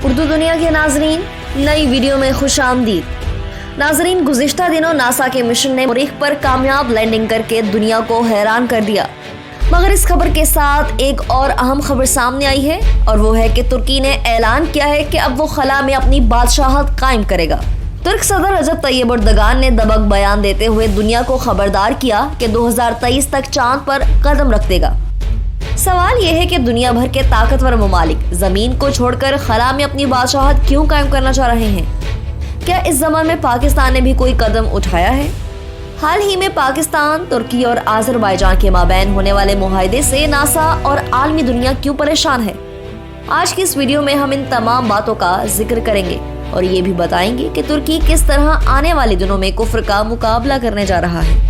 उर्दू दुनिया के नाजरीन, नई वीडियो में खुश आमदीद। नाजरीन, गुज़िश्ता दिनों नासा के मिशन ने मरीख पर कामयाब लैंडिंग करके दुनिया को हैरान कर दिया, मगर इस खबर के साथ एक और अहम खबर सामने आई है और वो है कि तुर्की ने ऐलान किया है कि अब वो खला में अपनी बादशाहत कायम करेगा। तुर्क सदर रजब तैयब एर्दोगान ने दबंग बयान देते हुए दुनिया को खबरदार किया कि 2023 तक चांद पर कदम रख देगा। सवाल यह है कि दुनिया भर के ताकतवर ममालिक जमीन को छोड़कर खला में अपनी बादशाहत क्यों कायम करना चाह रहे हैं? क्या इस ज़माने में पाकिस्तान ने भी कोई कदम उठाया है? हाल ही में पाकिस्तान, तुर्की और आज़रबाईजान के माबैन होने वाले मुआहदे से नासा और आलमी दुनिया क्यों परेशान है? आज की इस वीडियो में हम इन तमाम बातों का जिक्र करेंगे और ये भी बताएंगे कि तुर्की किस तरह आने वाले दिनों में कुफ्र का मुकाबला करने जा रहा है।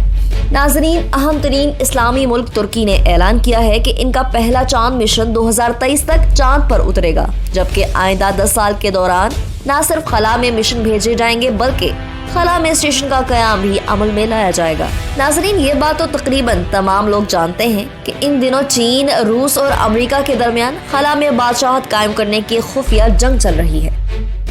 नाजरीन, अहम तरीन इस्लामी मुल्क तुर्की ने ऐलान किया है कि इनका पहला चांद मिशन 2023 तक चांद पर उतरेगा, जबकि आइंदा 10 साल के दौरान न सिर्फ खला में मिशन भेजे जाएंगे बल्कि खला में स्टेशन का कयाम भी अमल में लाया जाएगा। नाजरीन, ये बात तो तकरीबन तमाम लोग जानते हैं कि इन दिनों चीन, रूस और अमेरिका के दरमियान खला में बादशाहत कायम करने की खुफिया जंग चल रही है।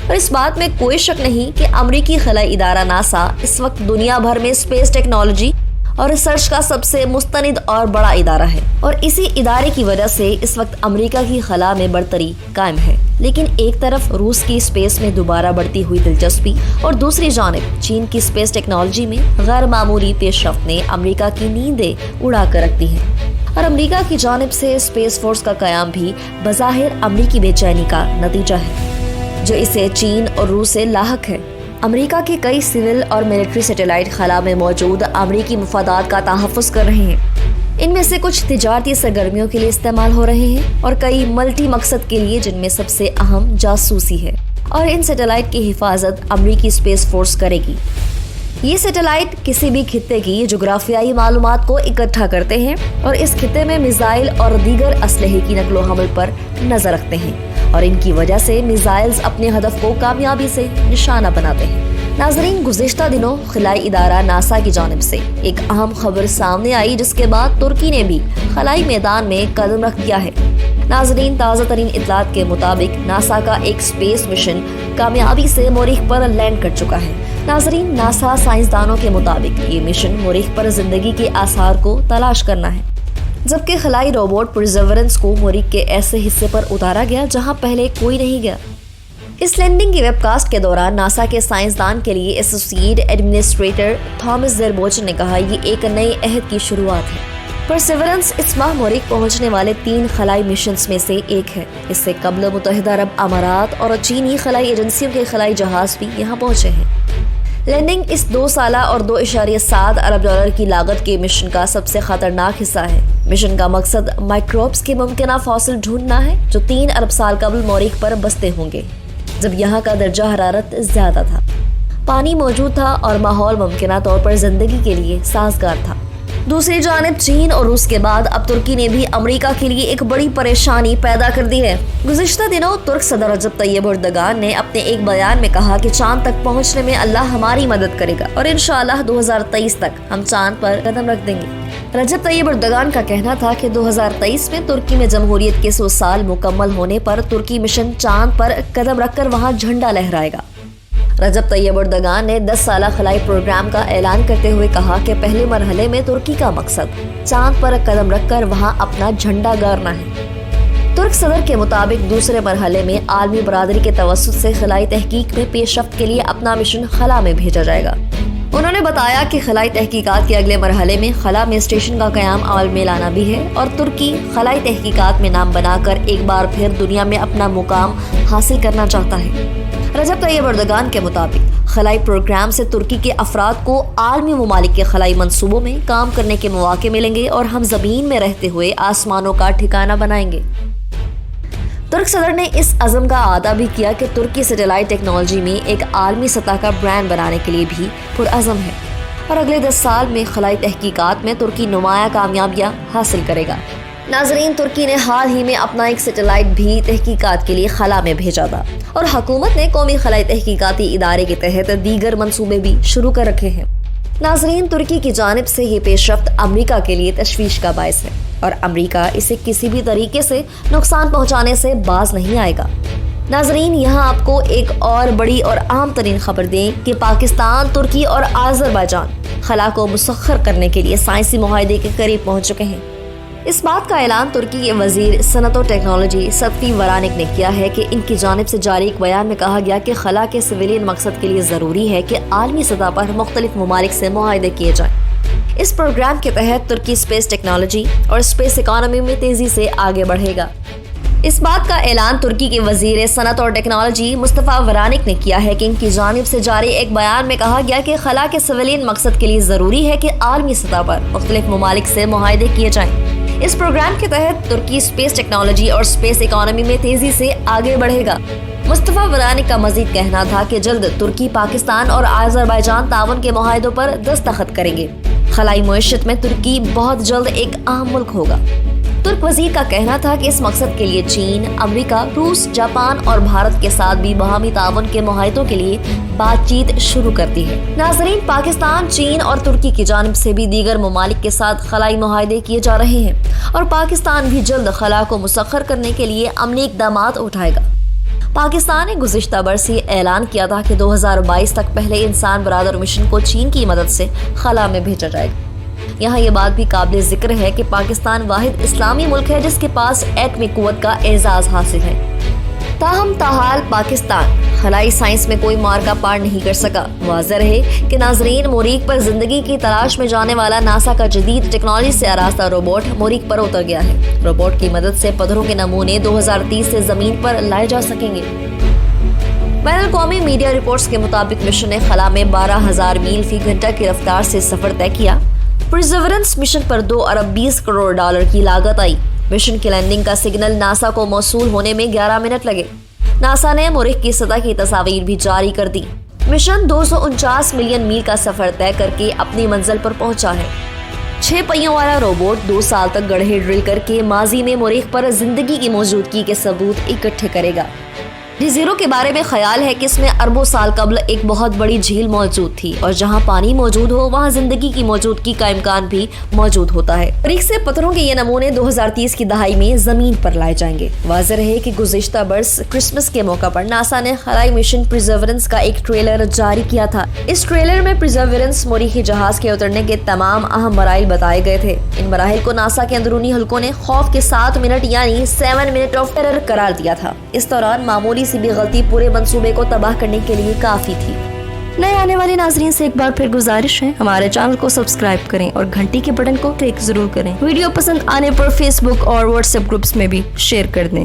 और इस बात में कोई शक नहीं कि अमेरिकी खलाई इदारा नासा इस वक्त दुनिया भर में स्पेस टेक्नोलॉजी और रिसर्च का सबसे मुस्तनिद और बड़ा इदारा है और इसी इदारे की वजह से इस वक्त अमेरिका की खला में बढ़तरी कायम है। लेकिन एक तरफ रूस की स्पेस में दोबारा बढ़ती हुई दिलचस्पी और दूसरी जानिब चीन की स्पेस टेक्नोलॉजी में गैर मामूली पेशरफ्त ने अमेरिका की नींदें उड़ा कर रख दी है और अमेरिका की जानिब से स्पेस फोर्स का कयाम भी बज़ाहिर अमेरिकी बेचैनी का नतीजा है, जो इसे चीन और रूस से लाहक है। अमेरिका के कई सिविल और मिलिट्री सैटेलाइट खला में मौजूद अमेरिकी मुफादात का तहफ़्फ़ुज़ कर रहे हैं। इनमें से कुछ तिजारती सरगर्मियों के लिए इस्तेमाल हो रहे हैं और कई मल्टी मकसद के लिए, जिनमें सबसे अहम जासूसी है। और इन सैटेलाइट की हिफाजत अमेरिकी स्पेस फोर्स करेगी। ये सैटेलाइट किसी भी खित्ते की जोग्राफियाई मालूमात को इकट्ठा करते हैं और इस खित्ते में मिसाइल और दीगर असलहे की नकलो हमल पर नजर रखते हैं और इनकी वजह से मिसाइल्स अपने हदफ को कामयाबी से निशाना बनाते हैं। नाजरीन, गुज़िश्ता दिनों खलाई इदारा नासा की जानिब से एक अहम खबर सामने आई, जिसके बाद तुर्की ने भी खलाई मैदान में कदम रख दिया है। नाजरीन, ताज़ा तरीन इत्तलात के मुताबिक नासा का एक स्पेस मिशन कामयाबी से मरीख पर लैंड कर चुका है। नाजरीन, नासा साइंसदानों के मुताबिक ये मिशन मरीख पर जिंदगी के आसार को तलाश करना है, जबकि खलाई रोबोट परसेवरेंस को मरीख के ऐसे हिस्से पर उतारा गया जहां पहले कोई नहीं गया। इस लैंडिंग की वेबकास्ट के दौरान नासा के साइंसदान के लिए एसोसिएट एडमिनिस्ट्रेटर थॉमस ज़ेरबोचन ने कहा, ये एक नए अहद की शुरुआत है। परसेवरेंस इस माह मरीख पहुंचने वाले 3 खलाई मिशंस में से एक है। इससे कबल मुत्तहिदा अरब अमारात और चीनी खलाई एजेंसियों के खलाई जहाज भी यहाँ पहुंचे हैं। लैंडिंग इस 2 साला और $2.7 अरब की लागत के मिशन का सबसे खतरनाक हिस्सा है। मिशन का मकसद माइक्रोब्स के मुमकिना फॉसिल ढूंढना है जो 3 अरब साल कबल मरीख पर बसते होंगे, जब यहाँ का दर्जा हरारत ज्यादा था, पानी मौजूद था और माहौल मुमकिना तौर पर जिंदगी के लिए साजगार था। दूसरी जानिब चीन और रूस के बाद अब तुर्की ने भी अमेरिका के लिए एक बड़ी परेशानी पैदा कर दी है। गुज़िश्ता दिनों तुर्क सदर रजब तैयब एर्दोगान ने अपने एक बयान में कहा कि चांद तक पहुंचने में अल्लाह हमारी मदद करेगा और इंशाअल्लाह 2023 तक हम चांद पर कदम रख देंगे। रजब तैयब एर्दोगान का कहना था कि 2023 में तुर्की में जमहूरियत के 100 साल मुकम्मल होने पर तुर्की मिशन चांद पर कदम रखकर वहां झंडा लहराएगा। रजब तैयब एर्दोगान ने 10 साला खलाई प्रोग्राम का ऐलान करते हुए कहा कि पहले मरहले में तुर्की का मकसद चांद पर कदम रखकर वहां अपना झंडा गाड़ना है। तुर्क सदर के मुताबिक दूसरे मरहले में आलमी बरादरी के तवस्सुत से खलाई तहकीक में पेशरफ्त के लिए अपना मिशन खला में भेजा जाएगा। उन्होंने बताया कि खलाई तहकीकात के अगले मरहले में खला में स्टेशन का कयाम अमल में लाना भी है और तुर्की खलाई तहकीकात में नाम बनाकर एक बार फिर दुनिया में अपना मुकाम हासिल करना चाहता है। रजब तैयब एर्दोगान के मुताबिक खलाई प्रोग्राम से तुर्की के अफराद को आलमी ममालिक के खलाई मंसूबों में काम करने के मौके मिलेंगे और हम जमीन में रहते हुए आसमानों का ठिकाना बनाएंगे। तुर्क सदर ने इस अज़म का अदा भी किया कि तुर्की सैटेलाइट टेक्नोलॉजी में एक आलमी सतह का ब्रांड बनाने के लिए भी पुरअज़म है और अगले 10 साल में खलाई तहकीकात में तुर्की नुमाया कामयाबियाँ हासिल करेगा। नाजरीन, तुर्की ने हाल ही में अपना एक सैटेलाइट भी तहकीकात के लिए खला में भेजा था और हुकूमत ने कौमी खलाई तहकीकाती इदारे के तहत दीगर मंसूबे भी शुरू कर रखे हैं। नाजरीन, तुर्की की जानिब से ये पेशरफ्त अमेरिका के लिए तशवीश का बायस है और अमेरिका इसे किसी भी तरीके से नुकसान पहुंचाने से बाज नहीं आएगा। नाजरीन, यहाँ आपको एक और बड़ी और आम तरीन खबर दें कि पाकिस्तान, तुर्की और आज़रबाईजान खला को मुसख्खर करने के लिए साइंसी मुआहदे के करीब पहुंच चुके हैं। इस बात का ऐलान तुर्की के वजीर सनत और टेक्नोलॉजी सफ़ी वरानिक ने किया है कि इनकी जानिब से जारी एक बयान में कहा गया कि खला के सिविलियन मकसद के लिए ज़रूरी है कि आलमी सतह पर मुख्तलिफ ममालिक से मुआहदे किए जाएं। इस प्रोग्राम के तहत तुर्की स्पेस टेक्नोलॉजी और स्पेस इकॉनमी में तेज़ी से आगे बढ़ेगा। इस बात का ऐलान तुर्की के वजीर सनत और टेक्नोलॉजी मुस्तफ़ा वरानिक ने किया है कि इनकी जानिब से जारी एक बयान में कहा गया कि खला के सिविलियन मकसद के लिए ज़रूरी है कि आलमी सतह पर मुख्तलिफ ममालिक से मुआहदे किए जाएं। इस प्रोग्राम के तहत तुर्की स्पेस टेक्नोलॉजी और स्पेस इकॉनमी में तेज़ी से आगे बढ़ेगा। मुस्तफ़ा वरानिक का मजीद कहना था कि जल्द तुर्की, पाकिस्तान और आज़रबाईजान ताउन के मुआहदों पर दस्तखत करेंगे। खलाई मुईशत में तुर्की बहुत जल्द एक अहम मुल्क होगा। तुर्क वजीर का कहना था कि इस मकसद के लिए चीन, अमेरिका, रूस, जापान और भारत के साथ भी बाहमी ताउन के मुआहदों के लिए बातचीत शुरू कर दी है। नाजरीन, पाकिस्तान, चीन और तुर्की की जानिब से भी दीगर ममालिक के साथ खलाई मुआहदे किए जा रहे हैं और पाकिस्तान भी जल्द खला को मुसख्खर करने के लिए अमली इक़दामात उठाएगा। पाकिस्तान ने गुज़िश्ता बरस ये ऐलान किया था कि 2022 तक पहले इंसान बरादर मिशन को चीन की मदद से खला में भेजा जाएगा। यहाँ ये बात भी काबिल जिक्र है कि पाकिस्तान वाहिद इस्लामी मुल्क है जिसके पास एटमी कुव्वत का एजाज हासिल है। ताहम ताहाल पाकिस्तान खलाई साइंस में कोई मार का पार नहीं कर सका। वाज़ेह है कि नाजरीन, मरीख पर जिंदगी की तलाश में जाने वाला नासा का जदीद टेक्नोलॉजी से आरास्ता रोबोट मरीख पर उतर गया है। रोबोट की मदद से पत्थरों के नमूने 2030 से जमीन पर लाए जा सकेंगे। बैनुल-अक़वामी मीडिया रिपोर्ट्स के मुताबिक मिशन ने खला में 12,000 मील फी घंटा की रफ्तार से सफर तय किया। परसिवरेंस मिशन पर 2 अरब 20 करोड़ डॉलर की लागत आई। मिशन की लैंडिंग का सिग्नल नासा को मौसूल होने में 11 मिनट लगे। नासा ने मरीख की सतह की तस्वीर भी जारी कर दी। मिशन 249 मिलियन मील का सफर तय करके अपनी मंजिल पर पहुंचा है। 6 पहियों वाला रोबोट 2 साल तक गड्ढे ड्रिल करके माजी में मरीख पर जिंदगी की मौजूदगी के सबूत इकट्ठे करेगा। डी-0 के बारे में ख्याल है कि इसमें अरबों साल कबल एक बहुत बड़ी झील मौजूद थी और जहां पानी मौजूद हो वहां जिंदगी की मौजूदगी का इम्कान भी मौजूद होता है। मरीख से पत्थरों के ये नमूने 2030 की दहाई में जमीन पर लाए जाएंगे। वाज़ेह है कि गुज़िश्ता बरस क्रिसमस के मौका पर नासा ने खलाई मिशन परसिवरेंस का एक ट्रेलर जारी किया था। इस ट्रेलर में परसिवरेंस मरीखी जहाज के उतरने के तमाम अहम मराइल बताए गए थे। इन मराइल को नासा के अंदरूनी हल्कों ने खौफ के 7 मिनट यानी 7 मिनट ऑफ टेरर करार दिया था। इस दौरान मामूली सी भी गलती पूरे मंसूबे को तबाह करने के लिए काफी थी। नए आने वाले नाजरीन से एक बार फिर गुजारिश है, हमारे चैनल को सब्सक्राइब करें और घंटी के बटन को क्लिक जरूर करें। वीडियो पसंद आने पर फेसबुक और व्हाट्सएप ग्रुप्स में भी शेयर कर दें।